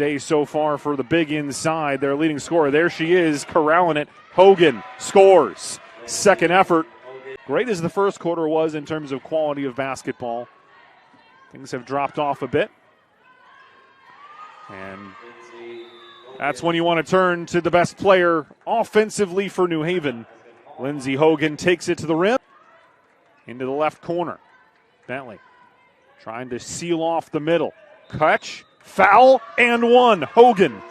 day so far for the big inside, their leading scorer. There she is, corralling it. Hogan scores. Second effort. Great as the first quarter was in terms of quality of basketball, things have dropped off a bit. And that's when you want to turn to the best player offensively for New Haven. Lindsay Hogan takes it to the rim. Into the left corner. Bentley trying to seal off the middle. Catch, foul, and one. Hogan.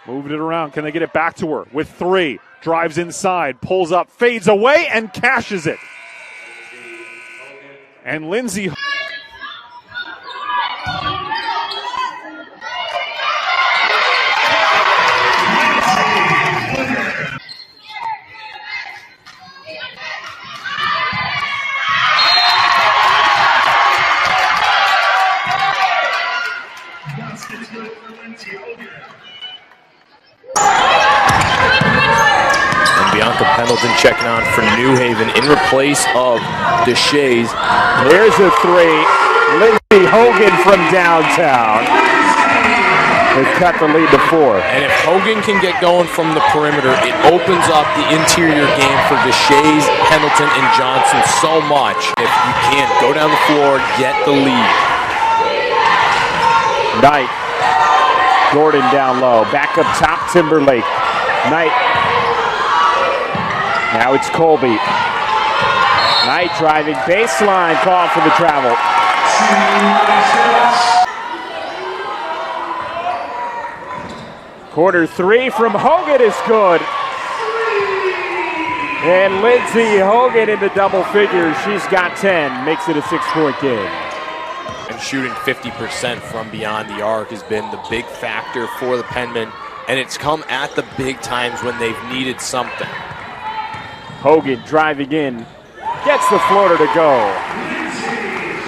Moved it around. Can they get it back to her with three? Drives inside, pulls up, fades away, and cashes it. And Lindsay. Pendleton checking on for New Haven in replace of Deshays. There's a three. Lindsay Hogan from downtown has cut the lead to 4. And if Hogan can get going from the perimeter, it opens up the interior game for Deshays, Pendleton, and Johnson so much. If you can't go down the floor, get the lead. Knight. Gordon down low. Back up top, Timberlake. Knight. Now it's Colby. Knight driving baseline, call for the travel. Quarter 3 from Hogan is good. And Lindsay Hogan into double figures. She's got 10, makes it a 6-point game. And shooting 50% from beyond the arc has been the big factor for the Penmen, and it's come at the big times when they've needed something. Hogan driving in, gets the floater to go.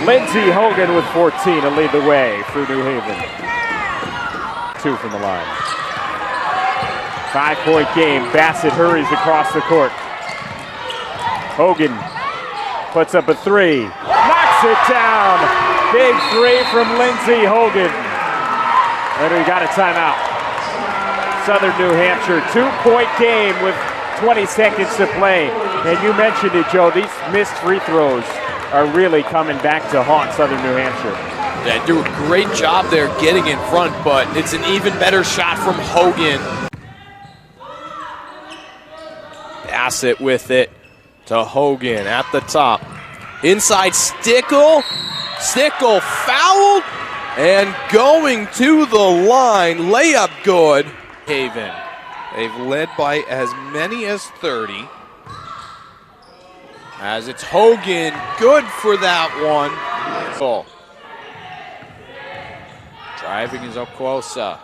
Lindsay Hogan with 14 to lead the way for New Haven. 2 from the line. 5-point game. Bassett hurries across the court. Hogan puts up a 3. Knocks it down. Big 3 from Lindsay Hogan. And we got a timeout. Southern New Hampshire, 2-point game with 20 seconds to play. And you mentioned it, Joe, these missed free throws are really coming back to haunt Southern New Hampshire. Yeah, do a great job there getting in front, but it's an even better shot from Hogan. Bassett with it to Hogan at the top. Inside Stickle. Stickle fouled and going to the line. Layup good. Haven. They've led by as many as 30. As it's Hogan, good for that one. Oh. Driving is Okwuosa.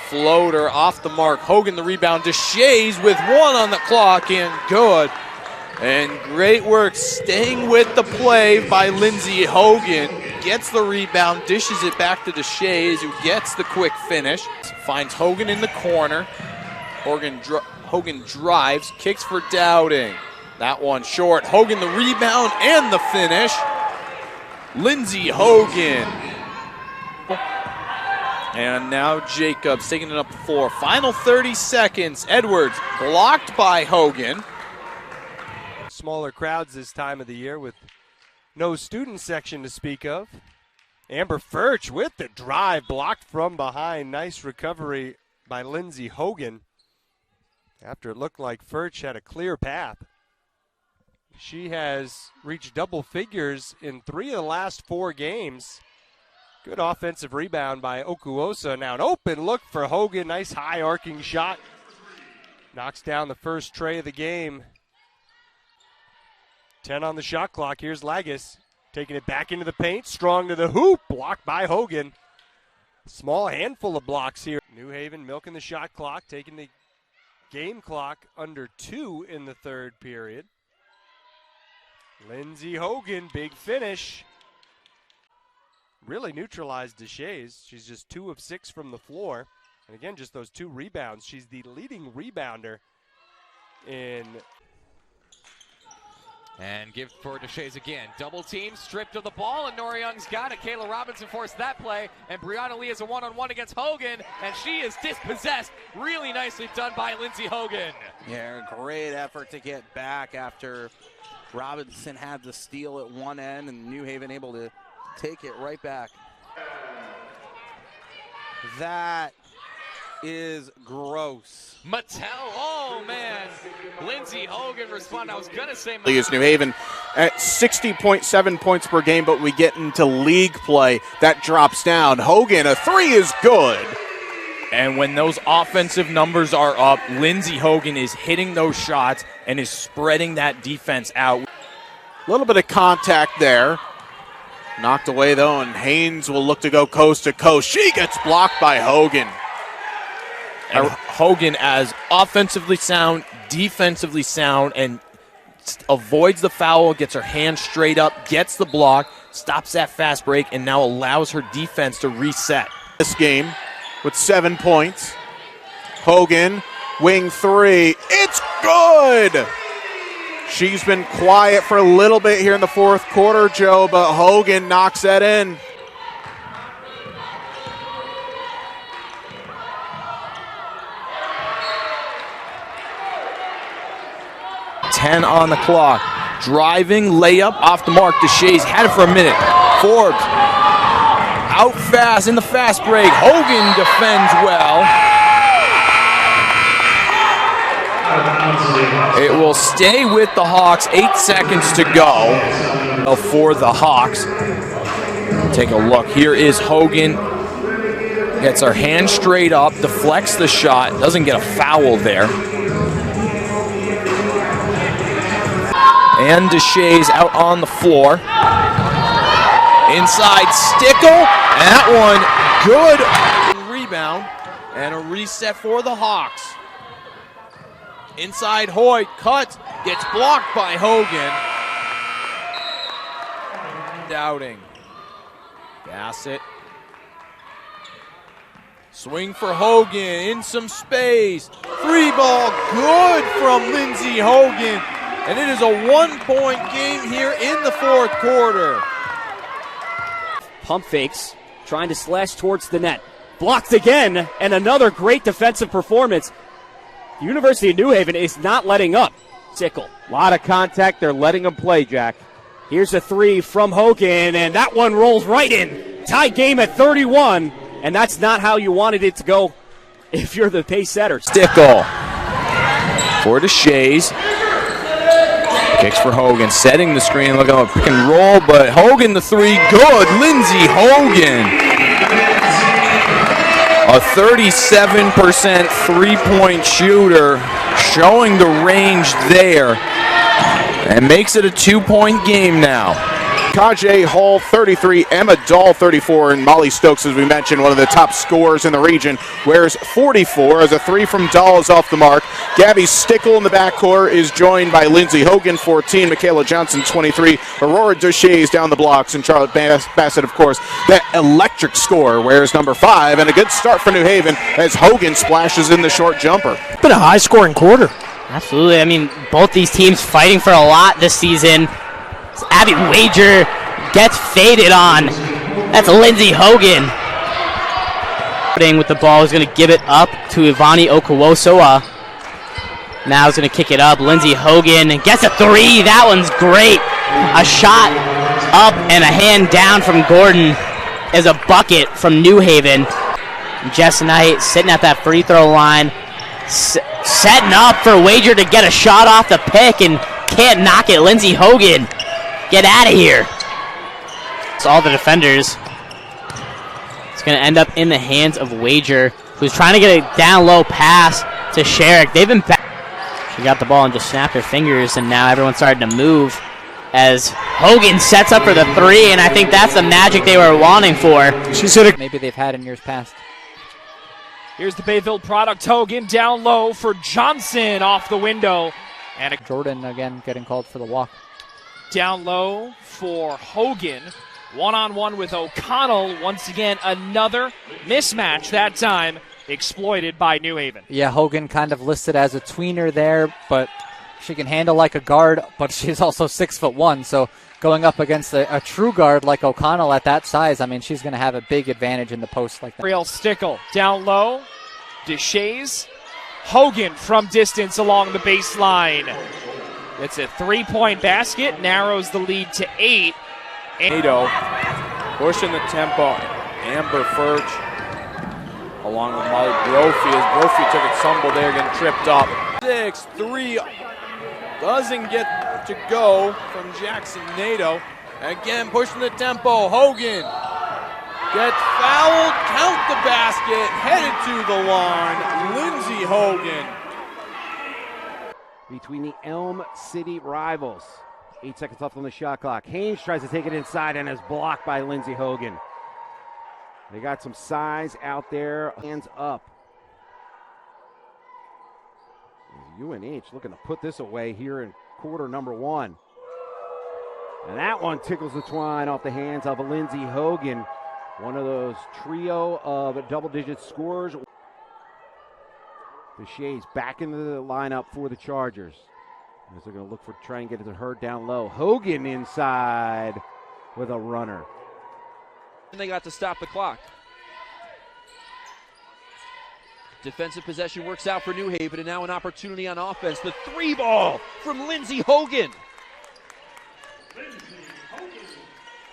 Floater off the mark. Hogan the rebound. Deshays with 1 on the clock and good. And great work staying with the play by Lindsay Hogan. Gets the rebound, dishes it back to Deshays, who gets the quick finish. Finds Hogan in the corner. Hogan drives, kicks for Dowding. That one short. Hogan the rebound and the finish. Lindsay Hogan. And now Jacobs taking it up the floor. Final 30 seconds. Edwards blocked by Hogan. Smaller crowds this time of the year with no student section to speak of. Amber Furch with the drive, blocked from behind. Nice recovery by Lindsay Hogan. After it looked like Furch had a clear path. She has reached double figures in 3 of the last 4 games. Good offensive rebound by Okwuosa. Now an open look for Hogan. Nice high arcing shot. Knocks down the first tray of the game. 10 on the shot clock. Here's Lagis taking it back into the paint. Strong to the hoop. Blocked by Hogan. Small handful of blocks here. New Haven milking the shot clock. Taking the game clock under 2 in the third period. Lindsay Hogan, big finish. Really neutralized Deshays. She's just 2 of 6 from the floor. And again, just those 2 rebounds. She's the leading rebounder in. And give for Deshays again. Double team, stripped of the ball, and Nora Young's got it. Kayla Robinson forced that play, and Brianna Lee is a one-on-one against Hogan, and she is dispossessed. Really nicely done by Lindsay Hogan. Yeah, great effort to get back after Robinson had the steal at one end, and New Haven able to take it right back. That is gross. Mattel, oh man. Lindsay Hogan responded. I was going to say is New Haven at 60.7 points per game, but we get into league play. That drops down. Hogan, a three is good. And when those offensive numbers are up, Lindsay Hogan is hitting those shots and is spreading that defense out. A little bit of contact there. Knocked away, though, and Haynes will look to go coast to coast. She gets blocked by Hogan. And Hogan, as offensively sound, defensively sound, and avoids the foul, gets her hand straight up, gets the block, stops that fast break, and now allows her defense to reset. This game with 7 points. Hogan, wing three. It's good! She's been quiet for a little bit here in the fourth quarter, Joe, but Hogan knocks that in. 10 on the clock. Driving, layup, off the mark. Deshays had it for a minute. Forbes out fast in the fast break. Hogan defends well. It will stay with the Hawks. 8 seconds to go for the Hawks. Take a look. Here is Hogan. Gets her hand straight up, deflects the shot, doesn't get a foul there. And Deshays out on the floor. Inside Stickle, and that one good. Rebound, and a reset for the Hawks. Inside Hoyt, cuts, gets blocked by Hogan. Doubting. Bassett. Swing for Hogan, in some space. Three ball, good from Lindsay Hogan. And it is a 1-point game here in the fourth quarter. Pump fakes, trying to slash towards the net. Blocked again, and another great defensive performance. The University of New Haven is not letting up. Tickle. A lot of contact. They're letting them play, Jack. Here's a three from Hogan, and that one rolls right in. Tied game at 31, and that's not how you wanted it to go if you're the pace setter. Stickle for Deshays. Kicks for Hogan, setting the screen, looking at a pick and roll, but Hogan the three, good. Lindsay Hogan. A 37% three-point shooter, showing the range there, and makes it a 2-point game now. Kajay Hall, 33, Emma Dahl, 34, and Molly Stokes, as we mentioned, one of the top scorers in the region, wears 44 as a three from Dahl is off the mark. Gabby Stickle in the backcourt is joined by Lindsay Hogan, 14, Michaela Johnson, 23, Aurora Deshays down the blocks, and Charlotte Bassett, of course, that electric score, wears number 5, and a good start for New Haven as Hogan splashes in the short jumper. It's been a high-scoring quarter. Absolutely. I mean, both these teams fighting for a lot this season. Abby Wager gets faded on. That's Lindsay Hogan. With the ball, is going to give it up to Ivani Okawosoa. Now is going to kick it up. Lindsay Hogan gets a three. That one's great. A shot up and a hand down from Gordon is a bucket from New Haven. Jess Knight sitting at that free throw line, setting up for Wager to get a shot off the pick and can't knock it. Lindsay Hogan. Get out of here. It's all the defenders. It's going to end up in the hands of Wager, who's trying to get a down low pass to Sherrick. They've been back. She got the ball and just snapped her fingers, and now everyone's starting to move as Hogan sets up for the three, and I think that's the magic they were wanting for. She's hit maybe they've had in years past. Here's the Bayfield product. Hogan down low for Johnson off the window. And Jordan again getting called for the walk. Down low for Hogan. One-on-one with O'Connell. Once again, another mismatch, that time exploited by New Haven. Yeah, Hogan kind of listed as a tweener there, but She can handle like a guard, but she's also 6'1", so going up against a true guard like O'Connell at that size, I mean, she's going to have a big advantage in the post like that. Real Stickle down low. Deshays. Hogan from distance along the baseline. It's a three-point basket, narrows the lead to 8. Nato pushing the tempo. Amber Furch along with Molly Brophy as Brophy took a tumble there, getting tripped up. 6-3 doesn't get to go from Jackson Nato. Again pushing the tempo. Hogan gets fouled, count the basket, headed to the line. Lindsay Hogan. Between the Elm City rivals. 8 seconds left on the shot clock. Haynes tries to take it inside and is blocked by Lindsay Hogan. They got some size out there. Hands up. UNH looking to put this away here in quarter number 1. And that one tickles the twine off the hands of Lindsay Hogan. One of those trio of double-digit scorers. The Shays back into the lineup for the Chargers. As they're going to look for try and get it to her down low. Hogan inside with a runner. And they got to stop the clock. Defensive possession works out for New Haven, and now an opportunity on offense. The 3-ball from Lindsay Hogan.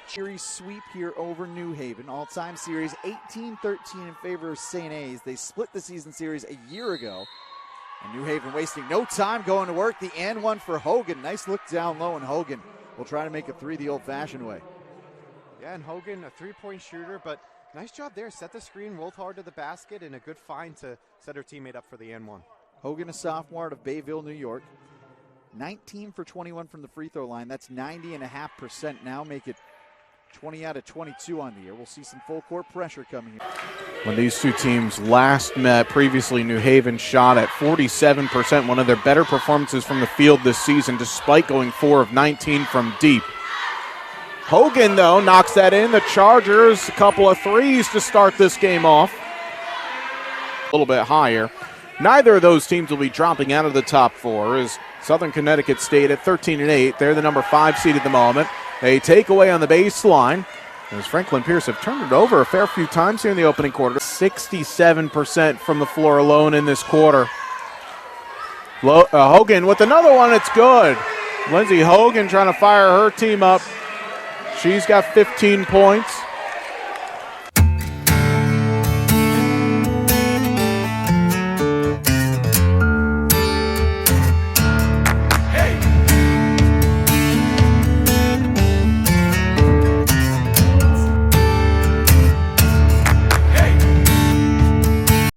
Series sweep here over New Haven. All-time series 18-13 in favor of St. A's. They split the season series a year ago. And New Haven wasting no time going to work. The and one for Hogan. Nice look down low, and Hogan will try to make a 3 the old-fashioned way. Yeah, and Hogan, a 3-point shooter, but nice job there. Set the screen, rolled hard to the basket, and a good find to set her teammate up for the and one. Hogan, a sophomore out of Bayville, New York. 19 for 21 from the free throw line. That's 90.5% now. Make it 20 out of 22 on the year. We'll see some full court pressure coming here. When these two teams last met previously, New Haven shot at 47%, one of their better performances from the field this season, despite going 4 of 19 from deep. Hogan, though, knocks that in. The Chargers, a couple of threes to start this game off. A little bit higher. Neither of those teams will be dropping out of the top 4 as Southern Connecticut stayed at 13-8. They're the number 5 seed at the moment. A takeaway on the baseline as Franklin Pierce have turned it over a fair few times here in the opening quarter. 67% from the floor alone in this quarter. Hogan with another one. It's good. Lindsay Hogan trying to fire her team up. She's got 15 points.